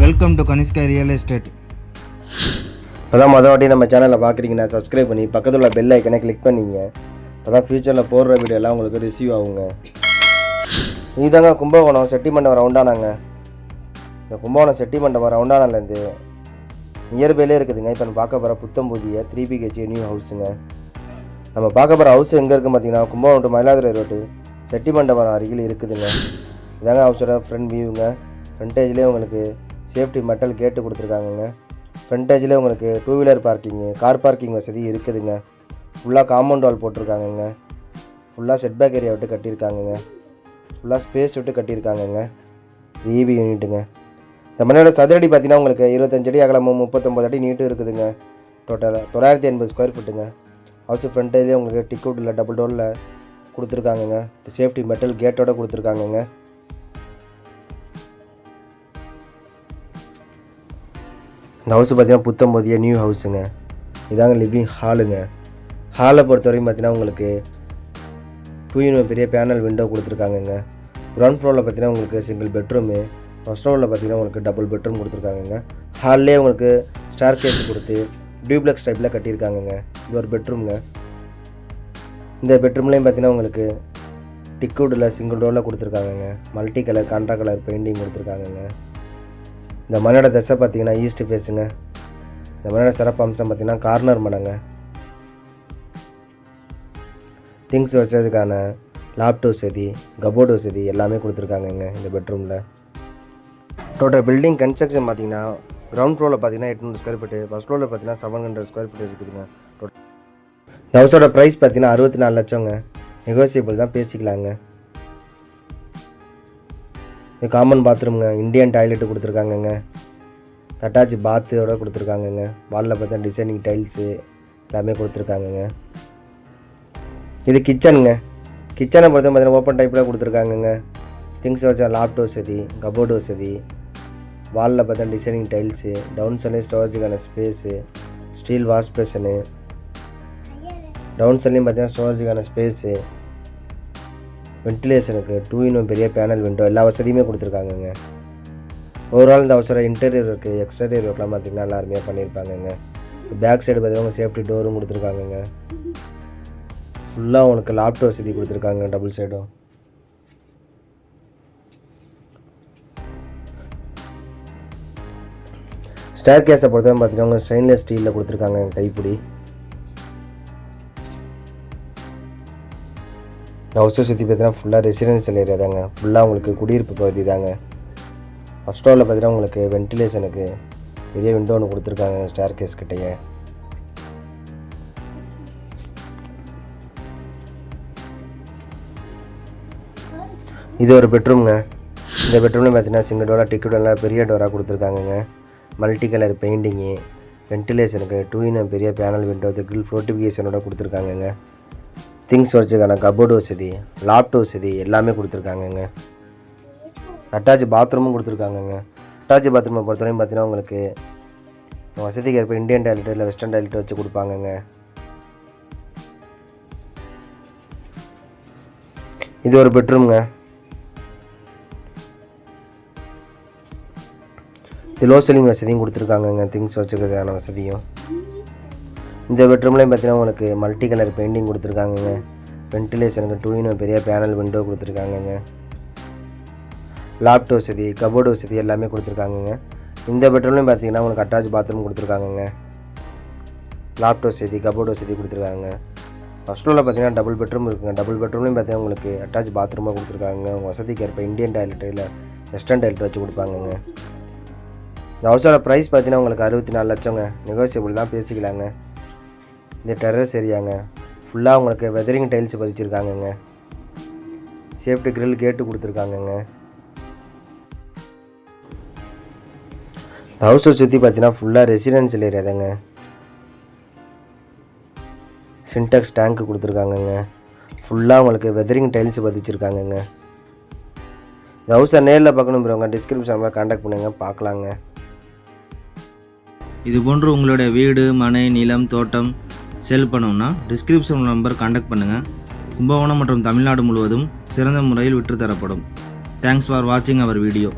Welcome to Kanishka real estate. இப்போதான் வாட்டி நம்ம சேனலில் பார்க்குறீங்கன்னா சப்ஸ்கிரைப் பண்ணி பக்கத்தில் உள்ள பெல் ஐக்கனை கிளிக் பண்ணிங்க. அப்போதான் ஃப்யூச்சரில் போடுற வீடியோலாம் உங்களுக்கு ரிசீவ் ஆகுங்க. இதுதாங்க கும்பகோணம் செட்டிமண்டபம் ரவுண்டானாங்க. இந்த கும்பகோணம் செட்டிமண்டபம் ரவுண்டானாலேருந்து நியர்பைலே இருக்குதுங்க. இப்போ நம்ம பார்க்க போகிற புத்தம் புதிய 3 BHK நியூ ஹவுஸுங்க. நம்ம பார்க்க போகிற ஹவுஸ் எங்கே இருக்குன்னு பார்த்தீங்கன்னா கும்பகோணம் டு மயிலாடுதுறை ரோட்டு செட்டிமண்டபம் அருகில் இருக்குதுங்க. இதாங்க ஹவுஸோட ஃப்ரண்ட் வியூங்க. ஃப்ரண்டேஜ்லேயே உங்களுக்கு சேஃப்டி மெட்டல் கேட்டு கொடுத்துருக்காங்கங்க. ஃப்ரண்டேஜ்லேயே உங்களுக்கு 2 வீலர் பார்க்கிங்கு, கார் பார்க்கிங் வசதி இருக்குதுங்க. ஃபுல்லாக காம்பவுண்ட் வால் போட்டிருக்காங்கங்க. ஃபுல்லாக செட்பேக் ஏரியா விட்டு கட்டியிருக்காங்கங்க. ஃபுல்லாக ஸ்பேஸ் விட்டு கட்டியிருக்காங்கங்க. EB யூனிட்டுங்க. இந்த மனையோட சதுரடி பார்த்தீங்கன்னா உங்களுக்கு 25 அடி அகலமும் 39 அடி நீட்டும் இருக்குதுங்க. டோட்டலாக 980 ஸ்கொயர் ஃபீட்டுங்க. ஹவுஸ் ஃப்ரண்டேஜ்லேயே உங்களுக்கு டிக்கவுட்டில் டபுள் டோரில் கொடுத்துருக்காங்கங்க. சேஃப்டி மெட்டல் கேட்டோடு கொடுத்துருக்காங்கங்க. இந்த ஹவுஸ் பார்த்தீங்கன்னா புத்தம் புதிய நியூ ஹவுஸுங்க. இதாங்க லிவிங் ஹாலுங்க. ஹாலை பொறுத்தவரைக்கும் பார்த்தீங்கன்னா உங்களுக்கு 2 பெரிய பேனல் விண்டோ கொடுத்துருக்காங்கங்க. கிரவுண்ட் ஃப்ளோரில் பார்த்தீங்கன்னா உங்களுக்கு சிங்கிள் பெட்ரூமு, ஃபர்ஸ்ட் ஃப்ளோரில் பார்த்தீங்கன்னா உங்களுக்கு டபுள் பெட்ரூம் கொடுத்துருக்காங்கங்க. ஹால்லே உங்களுக்கு ஸ்டார் கேஸ் கொடுத்து டியூப்ளெக்ஸ் டைப்பில் கட்டியிருக்காங்கங்க. இது ஒரு பெட்ரூம்ங்க. இந்த பெட்ரூம்லேயும் பார்த்தீங்கன்னா உங்களுக்கு டிக்கவுட்டில் சிங்கிள் டோரில் கொடுத்துருக்காங்கங்க. Multi colour contra colour painting கொடுத்துருக்காங்கங்க. இந்த மனையோட திசை பார்த்தீங்கன்னா ஈஸ்ட் ஃபேஸுங்க. இந்த மனையோட சிறப்பு அம்சம் பார்த்தீங்கன்னா கார்னர் மடங்க. திங்ஸ் வச்சதுக்கான லாப்டாப் வசதி, கபோர்டு வசதி எல்லாமே கொடுத்துருக்காங்கங்க இந்த பெட்ரூமில். டோட்டல் பில்டிங் கன்ஸ்ட்ரக்ஷன் பார்த்தீங்கன்னா கிரவுண்ட் ஃப்ளோரில் பார்த்தீங்கன்னா 800 ஸ்கொயர் ஃபீட்டு, ஃபர்ஸ்ட் ஃப்ளோரில் பார்த்தீங்கன்னா 700 ஸ்கொயர் ஃபீட் இருக்குதுங்க. இந்த ஹவுஸோட ப்ரைஸ் பார்த்தீங்கன்னா 64 லட்சங்க. நெகோசியபிள் தான், பேசிக்கலாங்க. இது காமன் பாத்ரூம்ங்க. இந்தியன் டாய்லெட்டு கொடுத்துருக்காங்கங்க. அட்டாச் பாத்தோட கொடுத்துருக்காங்கங்க. வாலில் பார்த்தா டிசைனிங் டைல்ஸு எல்லாமே கொடுத்துருக்காங்கங்க. இது கிச்சனுங்க. கிச்சனை பொறுத்த பார்த்தீங்கன்னா ஓப்பன் டைப்பில் கொடுத்துருக்காங்கங்க. திங்ஸ் வச்சா லாப்டாப் வசதி, கபோர்டு வசதி, வாலில் பார்த்தா டிசைனிங் டைல்ஸு, டவுன் சைட்லேயும் ஸ்டோரேஜுக்கான space, steel wash basin, down சைட்லேயும் பார்த்தீங்கன்னா ஸ்டோரேஜுக்கான ஸ்பேஸு, வென்டிலேஷனுக்கு 2 பெரிய பேனல் விண்டோ எல்லா வசதியுமே கொடுத்துருக்காங்கங்க. ஓவரால் இந்த அவசர இன்டீரியர் இருக்குது, எக்ஸ்டீரியர் ஒர்க்லாம் பார்த்திங்கன்னா நல்லா அருமையாக பண்ணியிருப்பாங்கங்க. பேக் சைடு பார்த்தீங்கன்னா சேஃப்டி டோரும் கொடுத்துருக்காங்கங்க. ஃபுல்லாக உங்களுக்கு லாப்டாப் வசதி கொடுத்துருக்காங்க டபுள் சைடும். ஸ்டேர் கேஸை பொறுத்தவரை பார்த்தீங்கன்னா உங்களுக்கு ஸ்டெயின்லெஸ் ஸ்டீலில் கொடுத்துருக்காங்க கைப்பிடி. இந்த ஹவுஸை சுற்றி பார்த்தீங்கன்னா ஃபுல்லாக ரெசிடென்ஷியல் ஏரியா தாங்க. ஃபுல்லாக உங்களுக்கு குடியிருப்பு பகுதி தாங்க. ஃபஸ்ட் ஃப்ளோரில் பார்த்தீங்கன்னா உங்களுக்கு வென்டிலேஷனுக்கு பெரிய விண்டோ ஒன்று கொடுத்துருக்காங்க ஸ்டேர் கேஸ் கிட்டேயே. இது ஒரு பெட்ரூம்ங்க. இந்த பெட்ரூம்லேயும் பார்த்தீங்கன்னா சிங்கிள் டோராக டிக்கெட்டெல்லாம் பெரிய டோராக கொடுத்துருக்காங்கங்க. மல்டி கலர் பெயிண்டிங்கு, வென்டிலேஷனுக்கு 2 பெரிய பேனல் விண்டோ, கிரில் ஃப்ளோட்டிஃபிகேஷனோட கொடுத்துருக்காங்கங்க. திங்ஸ் வச்சதுக்கான கபோர்டு வசதி, லாப்டாப் வசதி எல்லாமே கொடுத்துருக்காங்கங்க. அட்டாச் பாத்ரூமும் கொடுத்துருக்காங்கங்க. அட்டாச் பாத்ரூமை பொறுத்தவரையும் பார்த்தீங்கன்னா உங்களுக்கு வசதிக்கு ஏற்ப இந்தியன் டாய்லெட் இல்லை வெஸ்டர்ன் டாய்லெட் வச்சு கொடுப்பாங்கங்க. இது ஒரு பெட்ரூம்ங்க. இது லோ சீலிங் வசதியும் கொடுத்துருக்காங்கங்க. திங்ஸ் வச்சுக்கிறதுக்கான வசதியும். இந்த பெட்ரூம்லேயும் பார்த்தீங்கன்னா உங்களுக்கு மல்டி கலர் பெயிண்டிங் கொடுத்துருக்காங்கங்க. வென்டிலேஷனுக்கு 2 பெரிய பேனல் விண்டோ கொடுத்துருக்காங்கங்க. லாப்டாப் வசதி, கபோர்டு வசதி எல்லாமே கொடுத்துருக்காங்கங்க. இந்த பெட்ரூம்லேயும் பார்த்தீங்கன்னா உங்களுக்கு அட்டாச் பாத்ரூம் கொடுத்துருக்காங்கங்க. லாப்டாப் வசதி, கபோர்டு வசதி கொடுத்துருக்காங்க. ஃபர்ஸ்ட் ஃப்ளோரில் பார்த்தீங்கன்னா டபுள் பெட்ரூம் இருக்குங்க. டபுள் பெட்ரூம்லேயும் பார்த்தீங்கன்னா உங்களுக்கு அட்டாச் பாத்ரூமாக கொடுத்துருக்காங்க. உங்கள் வசதிக்கு ஏற்ப இந்தியன் டாய்லெட் இல்லை வெஸ்டர்ன் டாய்லெட் வச்சு கொடுப்பாங்கங்க. இந்த ஹவுஸோட ப்ரைஸ் பார்த்தீங்கன்னா உங்களுக்கு 64 லட்சங்க. நெகோசியபிள் தான், பேசிக்கலாங்க. இந்த டெரஸ் ஏரியாங்க. ஃபுல்லாக உங்களுக்கு வெதரிங் டைல்ஸ் பதிச்சிருக்காங்கங்க. சேஃப்டி கிரில் கேட்டு கொடுத்துருக்காங்கங்க. ஹவுஸை சுற்றி பார்த்தீங்கன்னா ஃபுல்லாக ரெசிடென்ஷியல் ஏரியா தாங்க. சின்டெக்ஸ் டேங்க் கொடுத்துருக்காங்கங்க. ஃபுல்லாக உங்களுக்கு வெதரிங் டைல்ஸ் பதிச்சிருக்காங்கங்க. இந்த ஹவுஸை நேரில் பார்க்கணுங்கிறவங்க டிஸ்கிரிப்ஷனில் கான்டாக்ட் பண்ணுங்கள், பார்க்கலாங்க. இது போன்று உங்களுடைய வீடு, மனை, நிலம், தோட்டம் சேல் பண்ணோம்னா டிஸ்கிரிப்ஷன் நம்பர் கான்டாக்ட் பண்ணுங்கள். கும்பகோணம் மற்றும் தமிழ்நாடு முழுவதும் சிறந்த முறையில் விற்று தரப்படும். தேங்க்ஸ் ஃபார் வாட்சிங் அவர் வீடியோ.